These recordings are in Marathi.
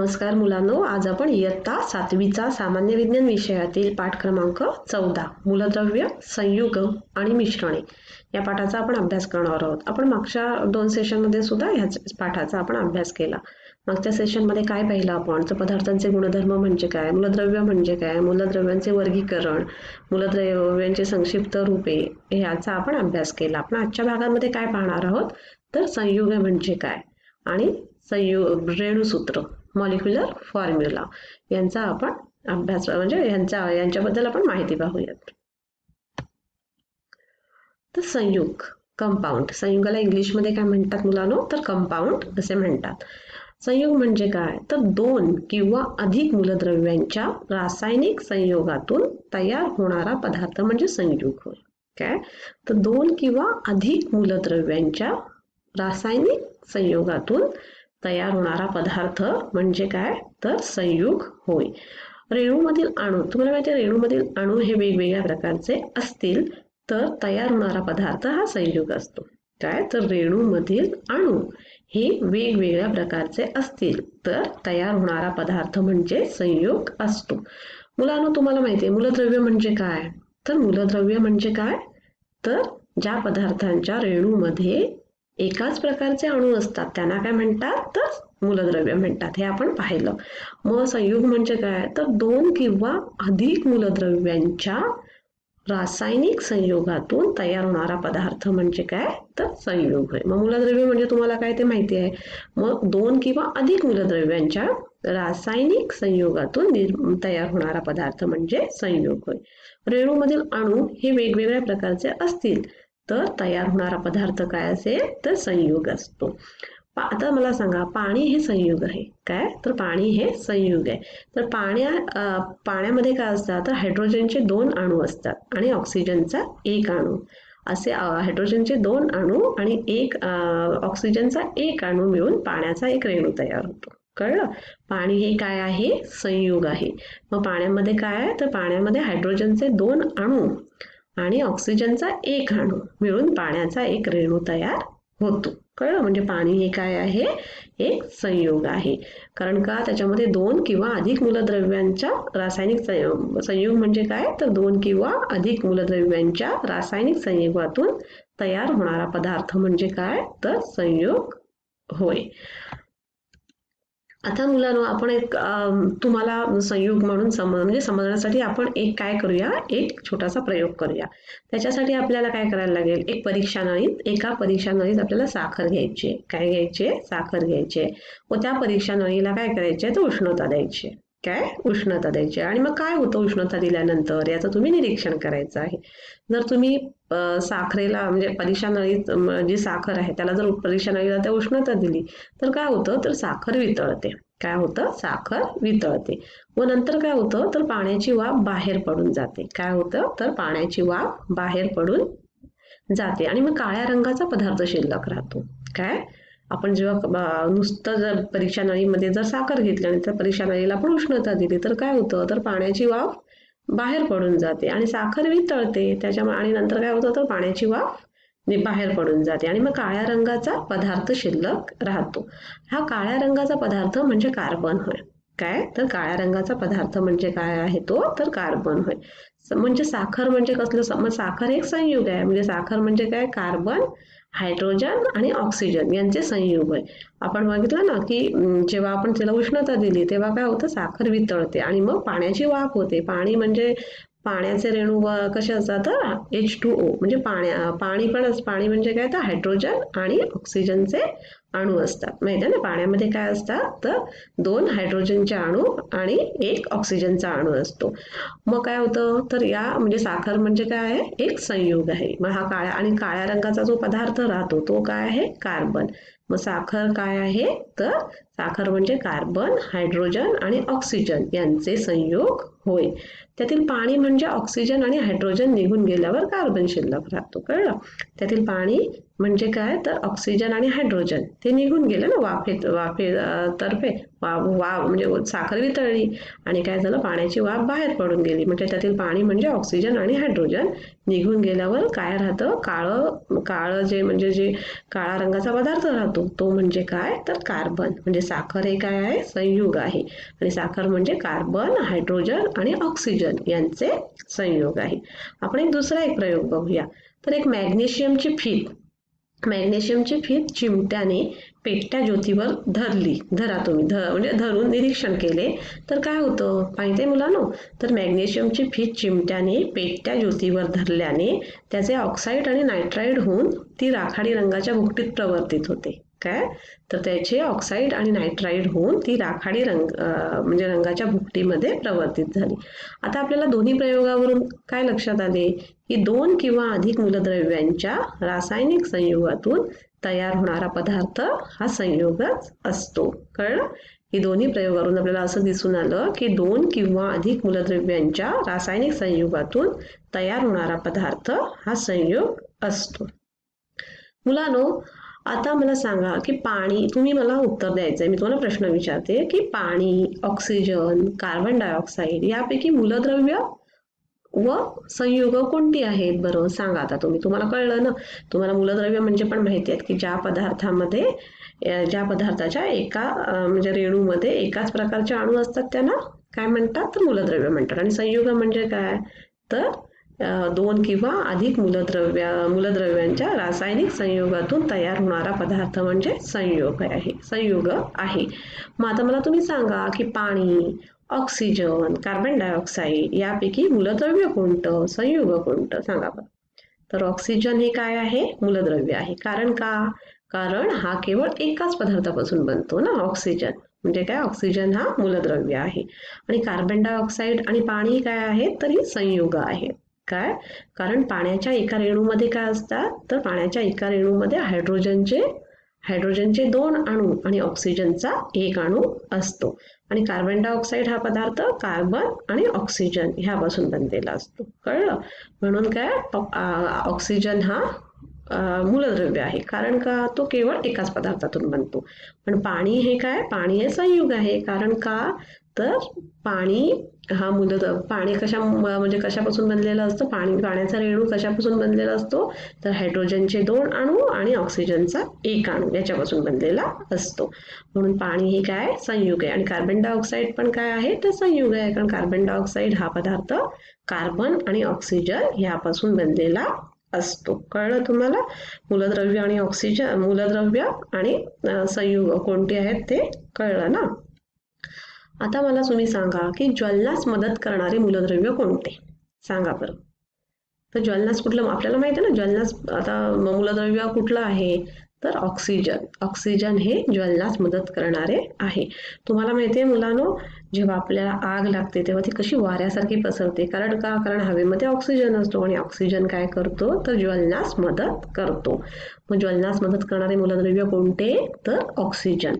नमस्कार मुलांनो, आज आपण इयत्ता 7वीचा सामान्य विज्ञान विषयातील पाठ क्रमांक 14 मूलद्रव्य, संयुग आणि मिश्रणे या पाठाचा आपण अभ्यास करणार आहोत. आपण मागच्या 2 सेशनमध्ये सुद्धा ह्याच पाठाचा आपण अभ्यास केला. मागच्या सेशनमध्ये काय पाहिलं आपण, तर पदार्थांचे गुणधर्म म्हणजे काय, मूलद्रव्य म्हणजे काय, मूलद्रव्यांचे वर्गीकरण, मूलद्रव्यांचे संक्षिप्त रूपे ह्याचा आपण अभ्यास केला. आपण आजच्या भागामध्ये काय पाहणार आहोत, तर संयुग म्हणजे काय आणि रेणुसूत्र मॉलिक्युलर फॉर्म्युला यांचा आपण अभ्यास म्हणजे यांच्याबद्दल आपण माहिती पाहूयात. तर संयुग कंपाऊंड, संयुगाला इंग्लिशमध्ये काय म्हणतात मुलांनो, तर कंपाऊंड असे म्हणतात. संयुग म्हणजे काय, तर 2 किंवा अधिक मूलद्रव्यांच्या रासायनिक संयोगातून तयार होणारा पदार्थ म्हणजे संयुग होय. काय, तर 2 किंवा अधिक मूलद्रव्यांच्या रासायनिक संयोगातून तयार होणारा पदार्थ म्हणजे काय, तर संयुग होय. रेणूमधील अणू, तुम्हाला माहिती आहे रेणूमधील अणू हे वेगवेगळ्या प्रकारचे असतील तर तयार होणारा पदार्थ हा संयुग असतो. काय, तर रेणूमधील अणू हे वेगवेगळ्या प्रकारचे असतील तर तयार होणारा पदार्थ म्हणजे संयुग असतो. मुलांनो, तुम्हाला माहिती आहे मूलद्रव्य म्हणजे काय, तर मूलद्रव्य म्हणजे काय, तर ज्या पदार्थांच्या रेणूमध्ये एकाच प्रकारचे अणू असतात त्यांना काय म्हणतात, तर मूलद्रव्य म्हणतात. हे आपण पाहिलं. मग संयुग म्हणजे काय, तर 2 किंवा अधिक मूलद्रव्यांच्या रासायनिक संयोगातून तयार होणारा पदार्थ म्हणजे काय, तर संयुग होय. मग मूलद्रव्य म्हणजे तुम्हाला काय ते माहिती आहे. मग 2 किंवा अधिक मूलद्रव्यांच्या रासायनिक संयोगातून तयार होणारा पदार्थ म्हणजे संयुग होय. रेणूमधील अणू हे वेगवेगळ्या प्रकारचे असतील तर तयार होणारा पदार्थ काय असेल, तर संयुग असतो. आता मला सांगा, पाणी हे संयुग आहे काय, तर पाणी हे संयुग आहे. तर पाण्यामध्ये काय असतात, तर हायड्रोजनचे 2 अणू असतात आणि ऑक्सिजनचा 1 अणू. असे हायड्रोजनचे 2 अणू आणि ऑक्सिजनचा 1 अणू मिळून पाण्याचा एक रेणू तयार होतो. कळलं. पाणी हे काय आहे, संयुग आहे. मग पाण्यामध्ये काय आहे, तर पाण्यामध्ये हायड्रोजनचे 2 अणू आणि ऑक्सिजनचा 1 अणू मिळून पाण्याचा एक रेणू तयार होतो. कळलं. म्हणजे पाणी हे काय आहे, एक संयुग आहे. कारण का, त्याच्यामध्ये 2 किंवा अधिक मूलद्रव्यांच्या रासायनिक संयुग म्हणजे काय, तर 2 किंवा अधिक मूलद्रव्यांच्या रासायनिक संयोगातून तयार होणारा पदार्थ म्हणजे काय, तर संयुग होय. आता मुलांनो, आपण एक तुम्हाला संयुग म्हणून म्हणजे समजण्यासाठी आपण एक काय करूया, एक छोटासा प्रयोग करूया. त्याच्यासाठी आपल्याला काय करायला लागेल, एका परीक्षा नळीत आपल्याला साखर घ्यायची. काय घ्यायचे, साखर घ्यायचे. व त्या परीक्षा नळीला काय करायचे, तर उष्णता द्यायची. काय, उष्णता द्यायची. आणि मग काय होतं उष्णता दिल्यानंतर याचं तुम्ही निरीक्षण करायचं आहे. जर तुम्ही साखरेला म्हणजे परीक्षा नळीत जी साखर आहे त्याला जर परीक्षा नळीला त्या उष्णता दिली तर काय होतं, तर साखर वितळते. काय होतं, साखर वितळते. व नंतर काय होतं, तर पाण्याची वाफ बाहेर पडून जाते. काय होतं, तर पाण्याची वाफ बाहेर पडून जाते आणि मग काळ्या रंगाचा पदार्थ शिल्लक राहतो. काय, आपण जेव्हा नुसतं जर परीक्षा नळीमध्ये जर साखर घेतली आणि त्या परीक्षा नळीला पण उष्णता दिली तर काय होतं, तर पाण्याची वाफ बाहेर पडून जाते आणि साखर वितळते. त्याच्यामुळे आणि नंतर काय होतं, तर पाण्याची वाफ बाहेर पडून जाते आणि मग काळ्या रंगाचा पदार्थ शिल्लक राहतो. हा काळ्या रंगाचा पदार्थ म्हणजे कार्बन होय. काय, तर काळ्या रंगाचा पदार्थ म्हणजे काय आहे तो, तर कार्बन होय. म्हणजे साखर म्हणजे कसलं, मग साखर एक संयुग आहे. म्हणजे साखर म्हणजे काय, कार्बन, हायड्रोजन आणि ऑक्सिजन यांचे संयुग आहे. आपण बघितलं ना की जेव्हा आपण त्याला उष्णता दिली तेव्हा काय होतं, साखर वितळते आणि मग पाण्याची वाफ होते. पाणी म्हणजे पाण्याचे रेणू कसे असतात, तर H2O म्हणजे पाणी म्हणजे काय, तर हायड्रोजन आणि ऑक्सिजनचे अणू असतात. माहिती आहे ना, पाण्यामध्ये काय असतात, तर 2 हायड्रोजनचे अणू आणि 1 ऑक्सिजनचा अणू असतो. मग काय होतं, तर या म्हणजे साखर म्हणजे काय आहे, एक संयुग आहे. मग हा काळ्या रंगाचा जो पदार्थ राहतो तो काय आहे, कार्बन. मग साखर काय आहे, तर साखर म्हणजे कार्बन, हायड्रोजन आणि ऑक्सिजन यांचे संयोग होय. त्यातील पाणी म्हणजे ऑक्सिजन आणि हायड्रोजन निघून गेल्यावर कार्बन शिल्लक राहतो. कळलं. त्यातील पाणी म्हणजे काय, तर ऑक्सिजन आणि हायड्रोजन ते निघून गेलं ना वाफेतर्फे. म्हणजे साखर वितळली आणि काय झालं, पाण्याची वाफ बाहेर पडून गेली. म्हणजे त्यातील पाणी म्हणजे ऑक्सिजन आणि हायड्रोजन निघून गेल्यावर काय राहतं, काळं जे काळा रंगाचा पदार्थ राहतो तो म्हणजे काय, तर कार्बन. म्हणजे साखर हे काय आहे, संयुग आहे. आणि साखर म्हणजे कार्बन, हायड्रोजन आणि ऑक्सिजन यांचे संयोग आहे. आपण एक दुसरा एक प्रयोग बघूया. तर एक मॅग्नेशियमची फीत चिमट्याने पेटत्या ज्योतीवर धरा तुम्ही म्हणजे धरून निरीक्षण केले तर काय होतं माहितीये मुलांनो. तर मॅग्नेशियमची फीत चिमट्याने पेटत्या ज्योतीवर धरल्याने त्याचे ऑक्साईड आणि नायट्राइड होऊन ती राखाडी रंगाच्या भुकटीत प्रवर्तित होते. काय तर त्याचे ऑक्साईड आणि नायट्राइड होऊन ती राखाडी म्हणजे रंगाच्या भुकटीमध्ये प्रवर्तित झाली. आता आपल्याला दोन्ही प्रयोगावरून काय लक्षात आले की 2 किंवा अधिक मूलद्रव्यांच्या रासायनिक संयोगातून तयार होणारा पदार्थ हा संयोगच असतो. कळलं. ही दोन्ही प्रयोगावरून आपल्याला असं दिसून आलं की 2 किंवा अधिक मूलद्रव्यांच्या रासायनिक संयोगातून तयार होणारा पदार्थ हा संयोग असतो. मुलांनो, आता मला सांगा की पाणी, तुम्ही मला उत्तर द्यायचंय. मी तुम्हाला प्रश्न विचारते की पाणी, ऑक्सिजन, कार्बन डायऑक्साईड यापैकी मूलद्रव्य व संयुग कोणती आहेत बरं? सांगा आता तुम्ही. तुम्हाला कळलं ना. तुम्हाला मूलद्रव्य म्हणजे पण माहिती आहेत की ज्या पदार्थाच्या एका म्हणजे रेणूमध्ये एकाच प्रकारचे अणू असतात त्यांना काय म्हणतात, तर मूलद्रव्य म्हणतात. आणि संयुग म्हणजे काय, तर 2 किंवा अधिक मूलद्रव्यांच्या रासायनिक संयोगातून तयार होणारा पदार्थ म्हणजे संयोग आहे. मग आता मला तुम्ही सांगा की पाणी, ऑक्सिजन, कार्बन डायऑक्साईड यापैकी मूलद्रव्य कोणतं, संयुग कोणतं, सांगा बरं. तर ऑक्सिजन हे काय आहे, मूलद्रव्य आहे. कारण हा केवळ एकाच पदार्थापासून बनतो ना. ऑक्सिजन म्हणजे काय, ऑक्सिजन हा मूलद्रव्य आहे. आणि कार्बन डायऑक्साईड आणि पाणी काय आहे, तर ही संयुग आहे. काय, कारण पाण्याच्या एका रेणूमध्ये काय असतात, तर पाण्याच्या एका रेणूमध्ये हायड्रोजनचे 2 अणू आणि ऑक्सिजनचा 1 अणू असतो. आणि कार्बन डायऑक्साईड हा पदार्थ कार्बन आणि ऑक्सिजन ह्यापासून बनलेला असतो. कळलं. म्हणून काय, ऑक्सिजन हा मूलद्रव्य आहे. कारण का, तो केवळ एकाच पदार्थातून बनतो. पण पाणी हे काय, पाणी हे संयुग आहे. कारण का, तर पाणी हा पाणी कशापासून बनलेलं असतं, पाण्याचा रेणू कशापासून बनलेला असतो, तर हायड्रोजनचे 2 अणू आणि ऑक्सिजनचा 1 अणू याच्यापासून बनलेला असतो. म्हणून पाणी हे काय, संयुग आहे. आणि कार्बन डायऑक्साईड पण काय आहे, तर संयुग आहे. कारण कार्बन डायऑक्साईड हा पदार्थ कार्बन आणि ऑक्सिजन यापासून बनलेला असतो. कळलं तुम्हाला. मूलद्रव्य आणि संयुग कोणते आहेत ते कळलं ना. आता मला तुम्ही सांगा की ज्वलनास मदत करणारे मूलद्रव्य कोणते, सांगा बरं. तर ज्वलनास कुठलं, आपल्याला माहिती आहे ना ज्वलनास, आता मूलद्रव्य कुठलं आहे, तर ऑक्सिजन हे ज्वलनास मदत करणारे आहे. तुम्हाला माहिती आहे मुलांनो, जेव्हा आपल्याला आग लागते तेव्हा ती कशी वाऱ्यासारखी पसरते. कारण हवेमध्ये ऑक्सिजन असतो आणि ऑक्सिजन काय करतो, तर ज्वलनास मदत करतो. मग ज्वलनास मदत करणारे मूलद्रव्य कोणते, तर ऑक्सिजन.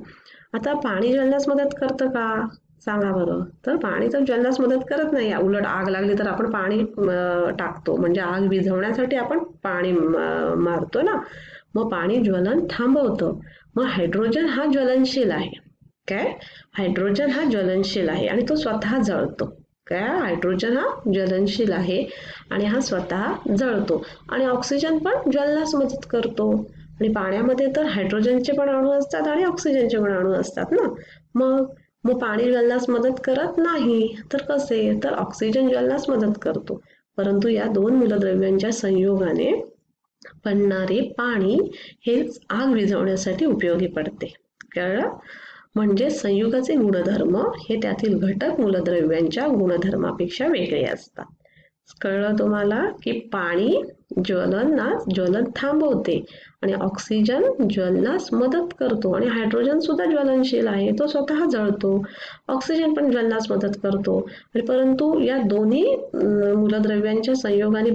आता पाणी ज्वलनास मदत करतं का, सांगा बरं. तर पाणी तर ज्वलनास मदत करत नाही. उलट आग लागली तर आपण पाणी टाकतो, म्हणजे आग विझवण्यासाठी आपण पाणी मारतो ना. मग पाणी ज्वलन थांबवतं. मग हायड्रोजन हा ज्वलनशील आहे. आणि तो स्वतः जळतो. हायड्रोजन हा ज्वलनशील आहे आणि हा स्वतः जळतो. आणि ऑक्सिजन पण ज्वलनास मदत करतो. आणि पाण्यामध्ये तर हायड्रोजनचे पण अणू असतात आणि ऑक्सिजनचे पण अणू असतात ना. मग पाणी ज्वलनास मदत करत नाही तर कसे, तर ऑक्सिजन ज्वलनास मदत करतो. परंतु या 2 मूलद्रव्यांच्या संयोगाने बनणारे पाणी हेच आग विझवण्यासाठी उपयोगी पडते. कळलं. म्हणजे संयुगाचे गुणधर्म हे त्यातील घटक मूलद्रव्यांच्या गुणधर्मापेक्षा वेगळे असतात. कळलं तुम्हाला की पाणी ज्वलन थांबवते आणि ऑक्सिजन ज्वलनास मदत करतो. आणि हायड्रोजन सुद्धा ज्वलनशील आहे, तो स्वतः जळतो. ऑक्सिजन पण ज्वलनास मदत करतो. परंतु या दोन्ही मूलद्रव्यांच्या संयोगाने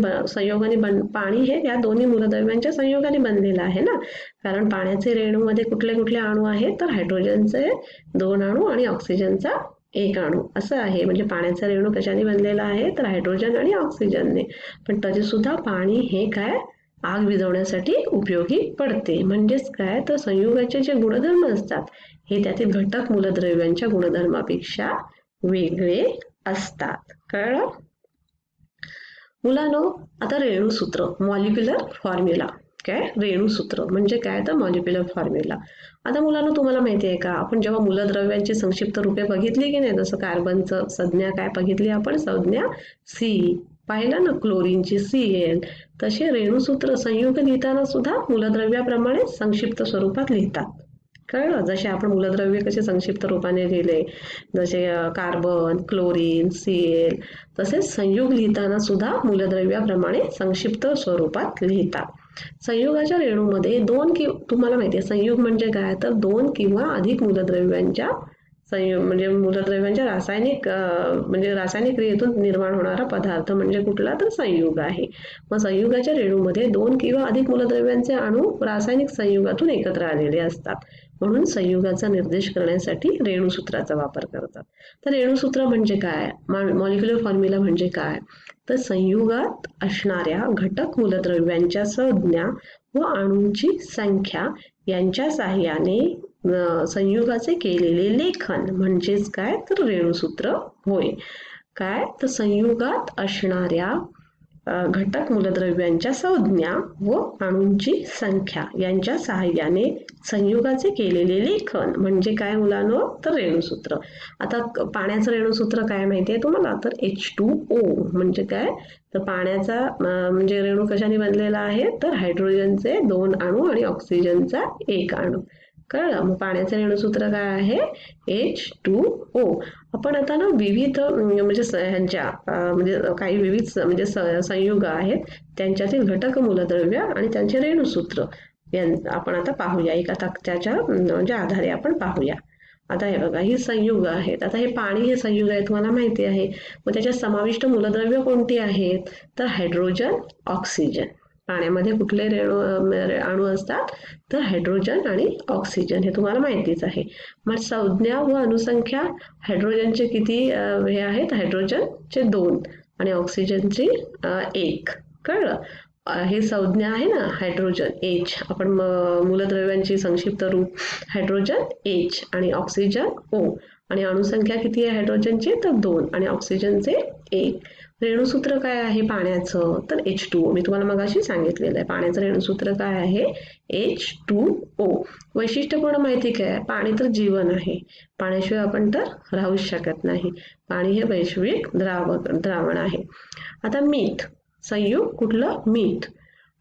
पाणी हे या दोन्ही मूलद्रव्यांच्या संयोगाने बनलेलं आहे ना. कारण पाण्याचे रेणूमध्ये कुठले कुठले अणू आहेत, तर हायड्रोजनचे 2 अणू आणि ऑक्सिजनचा 1 अणू असं आहे. म्हणजे पाण्याचा रेणू कशाने बनलेला आहे, तर हायड्रोजन आणि ऑक्सिजनने. पण तरी सुद्धा पाणी हे काय, आग विझवण्यासाठी उपयोगी पडते. म्हणजेच काय, तर संयुगाचे जे गुणधर्म असतात हे त्यातील घटक मूलद्रव्यांच्या गुणधर्मापेक्षा वेगळे असतात. कळलं मुलांनो. आता रेणूसूत्र, मॉलिक्युलर फॉर्म्युला. काय रेणूसूत्र म्हणजे काय तर मॉलिक्युलर फॉर्म्युला. आता मुलांना तुम्हाला माहिती आहे का, आपण जेव्हा मूलद्रव्यांची संक्षिप्त रूपे बघितली की नाही, जसं कार्बनचं संज्ञा काय बघितली आपण, संज्ञा सी, पाहिलं ना, क्लोरीनची Cl, तसे रेणूसूत्र संयुग लिहिताना सुद्धा मूलद्रव्याप्रमाणे संक्षिप्त स्वरूपात लिहितात. कळलं, जसे आपण मूलद्रव्य कसे संक्षिप्त रूपाने लिहिले, जसे कार्बन, क्लोरीन, Cl, तसेच संयुग लिहिताना सुद्धा मूलद्रव्याप्रमाणे संक्षिप्त स्वरूपात लिहितात. संयुगाच्या रेणूमध्ये तुम्हाला माहिती आहे संयुग म्हणजे काय, तर दोन किंवा अधिक मूलद्रव्यांच्या संयुग म्हणजे मूलद्रव्यांच्या रासायनिक क्रियेतून निर्माण होणारा पदार्थ म्हणजे कुठला, तर संयुग आहे. मग संयुगाच्या रेणूमध्ये दोन किंवा अधिक मूलद्रव्यांचे अणू रासायनिक संयुगातून एकत्र आलेले असतात, म्हणून संयुगाचा निर्देश करण्यासाठी रेणूसूत्राचा वापर करतात. तर रेणूसूत्र म्हणजे काय, मॉलिक्युलर फॉर्म्युला म्हणजे काय, तर संयुगात असणाऱ्या घटक मूलद्रव्यांच्या संज्ञा व अणूंची संख्या यांच्या साहाय्याने संयुगाचे केलेले लेखन म्हणजेच काय, तर रेणूसूत्र होय. काय, तर संयुगात असणाऱ्या घटक मूलद्रव्यांच्या संज्ञा व अणूंची संख्या यांच्या साहाय्याने संयुगाचे केलेले लेखन म्हणजे काय मुलांनो, तर रेणूसूत्र. आता पाण्याचं रेणूसूत्र काय माहिती आहे तुम्हाला, तर H2O म्हणजे काय, तर पाण्याचा म्हणजे रेणू कशाने बनलेला आहे, तर हायड्रोजनचे 2 अणू आणि ऑक्सिजनचा 1 अणू. कळलं, मग पाण्याचे रेणूसूत्र काय आहे, H2O. आपण आता ना विविध म्हणजे ह्यांच्या म्हणजे काही विविध म्हणजे संयुग आहेत त्यांच्यातील घटक मूलद्रव्य आणि त्यांचे रेणूसूत्र आपण आता पाहूया, एका तक्त्याच्या म्हणजे आधारे आपण पाहूया. आता हे बघा, ही संयुग आहेत. आता हे पाणी हे संयुग आहे तुम्हाला माहिती आहे. मग त्याच्यात समाविष्ट मूलद्रव्य कोणती आहेत, तर हायड्रोजन, ऑक्सिजन. पाण्यामध्ये कुठले अणू असतात, तर हायड्रोजन आणि ऑक्सिजन, हे तुम्हाला माहितीच आहे. मग संज्ञा व अणुसंख्या हायड्रोजनचे किती हे आहेत, हायड्रोजनचे 2 आणि ऑक्सिजनची 1. कळलं, हे संज्ञा आहे ना हायड्रोजन H, आपण मूलद्रव्यांची संक्षिप्त रूप हायड्रोजन H आणि ऑक्सिजन O, आणि अणुसंख्या किती आहे हायड्रोजनची, तर 2 आणि ऑक्सिजनचे 1. रेणूसूत्र काय आहे पाण्याचं, तर H2O. मी तुम्हाला मगाशी सांगितलेलं आहे पाण्याचं रेणूसूत्र काय आहे, H2O. वैशिष्ट्यपूर्ण माहिती काय, पाणी तर जीवन आहे, पाण्याशिवाय आपण तर राहूच शकत नाही. पाणी हे वैश्विक द्रावण आहे. आता मीठ संयुग कुठलं, मीठ.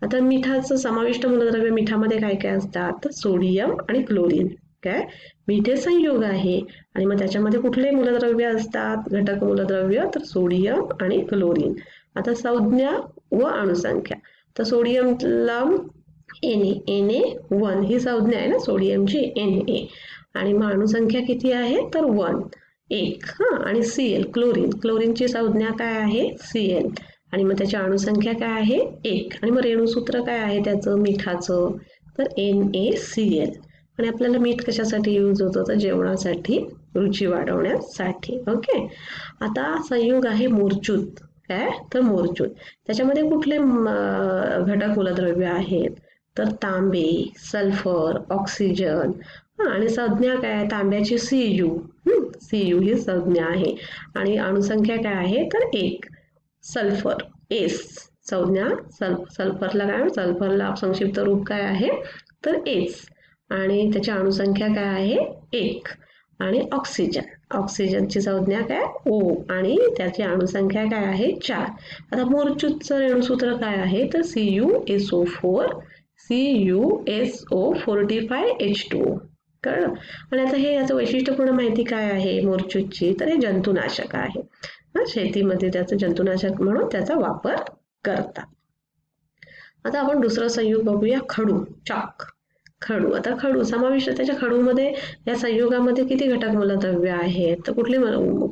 आता मिठाचं समाविष्ट मूलद्रव्य मिठामध्ये काय काय असतात, तर सोडियम आणि क्लोरीन. काय, मीठ हे संयुग आहे आणि मग त्याच्यामध्ये कुठले मूलद्रव्य असतात, घटक मूलद्रव्य, तर सोडियम आणि क्लोरीन. आता संज्ञा व अणुसंख्या, तर सोडियमला Na1 ही संज्ञा आहे ना सोडियमची, Na, आणि मग अणुसंख्या किती आहे, तर 1. आणि Cl क्लोरीनची संज्ञा काय आहे, Cl, आणि मग त्याची अणुसंख्या काय आहे, 1. आणि मग रेणूसूत्र काय आहे त्याचं मिठाचं, तर NaCl. आणि आपल्याला मीठ कशासाठी यूज होतं, तर जेवणासाठी, रुची वाढवण्यासाठी. ओके. आता संयुग आहे मूर्छित. काय, तर मूर्छित, त्याच्यामध्ये कुठले घटक मूलद्रव्य आहेत, तर तांबे, सल्फर, ऑक्सिजन, आणि संज्ञा काय, तांब्याची Cu ही संज्ञा आहे, आणि अणुसंख्या काय आहे, तर 1. सल्फर S संज्ञा, सल्फरला काय, सल्फरला संक्षिप्त रूप काय आहे, तर S, आणि त्याची अणुसंख्या काय आहे, 1. आणि ऑक्सिजनची संज्ञा काय, O, आणि त्याची अणुसंख्या काय आहे, 4. आता मूर्छितचं रेणूसूत्र काय आहे, तर CuSO45H2O. कळलं. आणि आता हे याचं वैशिष्ट्यपूर्ण माहिती काय आहे मूर्छितची, तर हे जंतुनाशक आहे. शेतीमध्ये त्याचं जंतुनाशक म्हणून त्याचा वापर करतात. आता आपण दुसरं संयुग बघूया, खडू, चॉक. खडू, आता खडू समाविष्ट, त्याच्या खडूमध्ये या संयुगामध्ये किती घटक मूलद्रव्य आहेत, तर कुठले,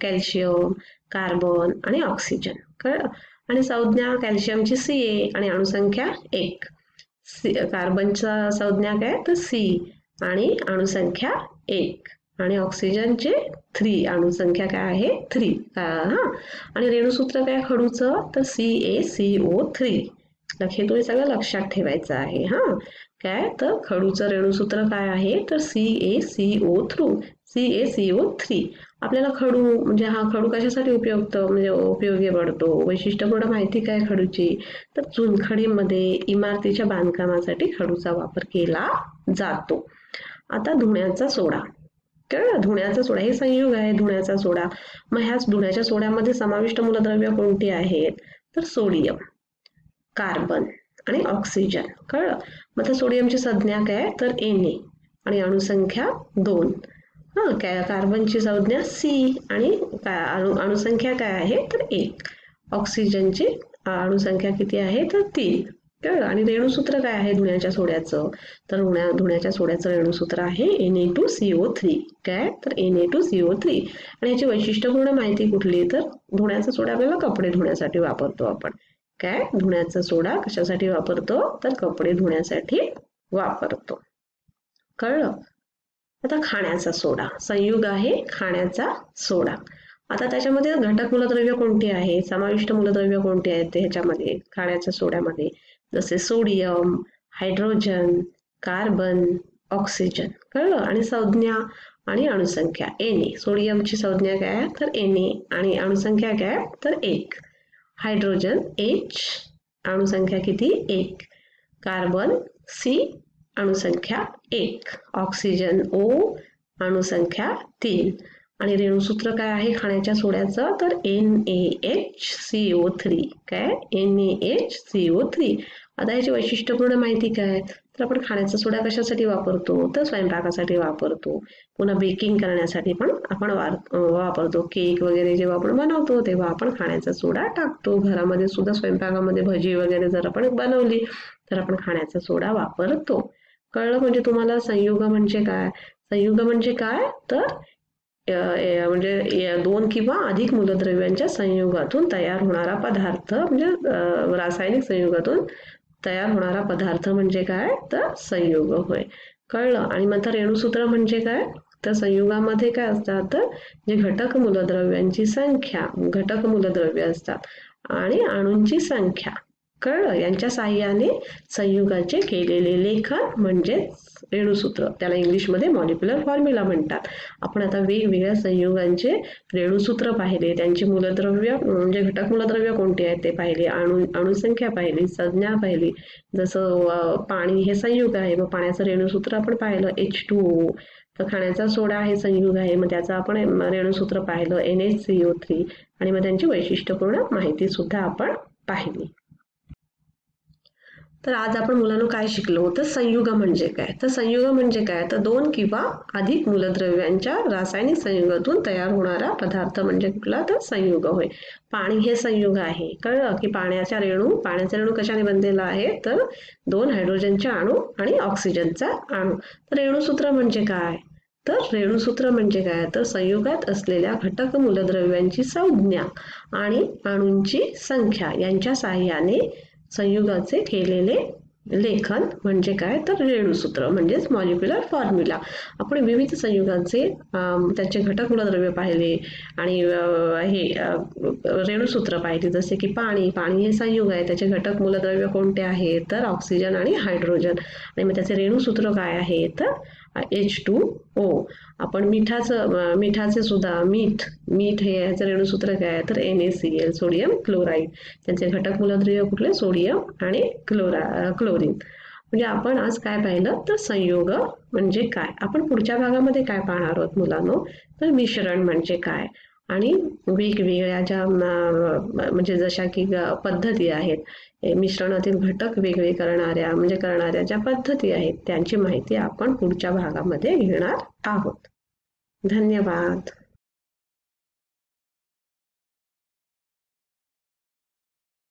कॅल्शियम, कार्बन आणि ऑक्सिजन. कळलं. आणि संज्ञा कॅल्शियमची Ca आणि अणुसंख्या 1. कार्बनचा संज्ञा काय, तर C आणि अणुसंख्या 1. आणि ऑक्सिजनचे 3, अणुसंख्या काय आहे, 3. आणि रेणूसूत्र काय खडूचं, तर CaCO3. हे तुम्ही सगळं लक्षात ठेवायचं आहे हा. काय तर खडूचं रेणूसूत्र काय आहे तर CaCO3 आपल्याला खडू म्हणजे हा खडू कशासाठी उपयोगी पडतो, वैशिष्ट्यपूर्ण माहिती काय खडूची तर चुनखडीमध्ये इमारतीच्या बांधकामासाठी खडूचा वापर केला जातो. आता धुण्याचा सोडा, कळलं, धुण्याचा सोडा हे संयुग आहे धुण्याचा सोडा. मग ह्या धुण्याच्या सोड्यामध्ये समाविष्ट मूलद्रव्य कोणती आहेत तर सोडियम, कार्बन आणि ऑक्सिजन, कळलं. मग त्या सोडियमची संज्ञा काय तर Na आणि अणुसंख्या 2. काय कार्बनची संज्ञा C आणि अणुसंख्या काय आहे तर 1. ऑक्सिजनची अणुसंख्या किती आहे तर 3, कळलं. आणि रेणूसूत्र काय आहे धुण्याच्या सोड्याचं तर धुण्याच्या सोड्याचं रेणूसूत्र आहे Na2CO3, काय तर Na2CO3. आणि याची वैशिष्ट्यपूर्ण माहिती कुठली तर धुण्याचा सोडा आपल्याला कपडे धुण्यासाठी वापरतो आपण. काय धुण्याचा सोडा कशासाठी वापरतो तर कपडे धुण्यासाठी वापरतो, कळलं. आता खाण्याचा सोडा संयुग आहे खाण्याचा सोडा. आता त्याच्यामध्ये घटक मूलद्रव्य कोणती आहे, समाविष्ट मूलद्रव्य कोणती आहेत ते ह्याच्यामध्ये खाण्याच्या सोड्यामध्ये जसे सोडियम, हायड्रोजन, कार्बन, ऑक्सिजन, कळलं. आणि संज्ञा आणि अणुसंख्या Na, सोडियमची संज्ञा काय तर Na आणि अणुसंख्या काय तर 1. हायड्रोजन H, अणुसंख्या किती 1. Carbon C, अणुसंख्या 1. Oxygen O, अणुसंख्या 3. आणि रेणूसूत्र काय आहे खाण्याच्या सोड्याचं तर NaHCO3, काय NaHCO3. आता याची वैशिष्ट्यपूर्ण माहिती काय तर आपण खाण्याचा सोडा कशासाठी वापरतो तर स्वयंपाकासाठी वापरतो, पुन्हा बेकिंग करण्यासाठी पण आपण वापरतो. केक वगैरे जेव्हा आपण बनवतो तेव्हा आपण खाण्याचा सोडा टाकतो. घरामध्ये सुद्धा स्वयंपाकामध्ये भजी वगैरे जर आपण बनवली तर आपण खाण्याचा सोडा वापरतो, कळलं. म्हणजे तुम्हाला संयुग म्हणजे काय, संयुग म्हणजे काय तर म्हणजे 2 किंवा अधिक मूलद्रव्यांच्या संयुगातून तयार होणारा पदार्थ म्हणजे रासायनिक संयुगातून तयार होणारा पदार्थ म्हणजे काय तर संयुग होय, कळलं. आणि मग रेणूसूत्र म्हणजे काय तर संयुगामध्ये काय असतात तर जे घटक मूलद्रव्यांची संख्या, घटक मूलद्रव्य असतात आणि अणूंची संख्या, कळलं, यांच्या साहाय्याने संयुगाचे केलेले लेखन म्हणजे रेणूसूत्र, त्याला इंग्लिशमध्ये मॉलिक्युलर फॉर्म्युला म्हणतात. आपण आता वेगवेगळ्या संयुगांचे रेणूसूत्र पाहिले, त्यांची मूलद्रव्य म्हणजे घटक मूलद्रव्य कोणते आहेत ते पाहिले, अणुसंख्या पाहिली, संज्ञा पाहिली. जसं पाणी हे संयुग आहे मग पाण्याचं रेणूसूत्र आपण पाहिलं H2O. तर खाण्याचा सोडा हे संयुग आहे मग त्याचं आपण रेणूसूत्र पाहिलं NaCO3 आणि मग त्यांची वैशिष्ट्यपूर्ण माहिती सुद्धा आपण पाहिली. तर आज आपण मुलांना काय शिकलो तर संयुग म्हणजे काय तर संयुग म्हणजे काय तर 2 किंवा अधिक मूलद्रव्यांच्या रासायनिक संयुगातून तयार होणारा पदार्थ म्हणजे कुठला तर संयुग होय. पाणी हे संयुग आहे, कळलं की पाण्याचा रेणू कशाने बनलेला आहे तर 2 हायड्रोजनचे अणू आणि ऑक्सिजनचा अणू. तर रेणूसूत्र म्हणजे काय तर रेणूसूत्र म्हणजे काय तर संयुगात असलेल्या घटक मूलद्रव्यांची संज्ञा आणि अणूंची संख्या यांच्या साहाय्याने संयुगाचे केलेले लेखन म्हणजे काय तर रेणूसूत्र म्हणजेच मॉलिक्युलर फॉर्म्युला. आपण विविध संयुगांचे त्याचे घटक मूलद्रव्य पाहिले आणि हे रेणूसूत्र पाहिले. जसे की पाणी हे संयुग आहे, त्याचे घटक मूलद्रव्य कोणते आहेत तर ऑक्सिजन आणि हायड्रोजन आणि मग त्याचे रेणूसूत्र काय आहे तर H2O. आपण मिठाचे सुद्धा मीठ हे याचं रेणूसूत्र काय तर NaCl, सोडियम क्लोराईड. त्यांचे घटक मूलद्रव्य कुठले सोडियम आणि क्लोरीन. म्हणजे आपण आज काय पाहिलं तर संयोग म्हणजे काय. आपण पुढच्या भागामध्ये काय पाहणार आहोत मुलांनो तर मिश्रण म्हणजे काय आणि वेगवेगळ्या ज्या म्हणजे जशा की पद्धती आहेत मिश्रणातील घटक वेगळे करणाऱ्या ज्या पद्धती आहेत त्यांची माहिती आपण पुढच्या भागामध्ये घेणार आहोत. धन्यवाद.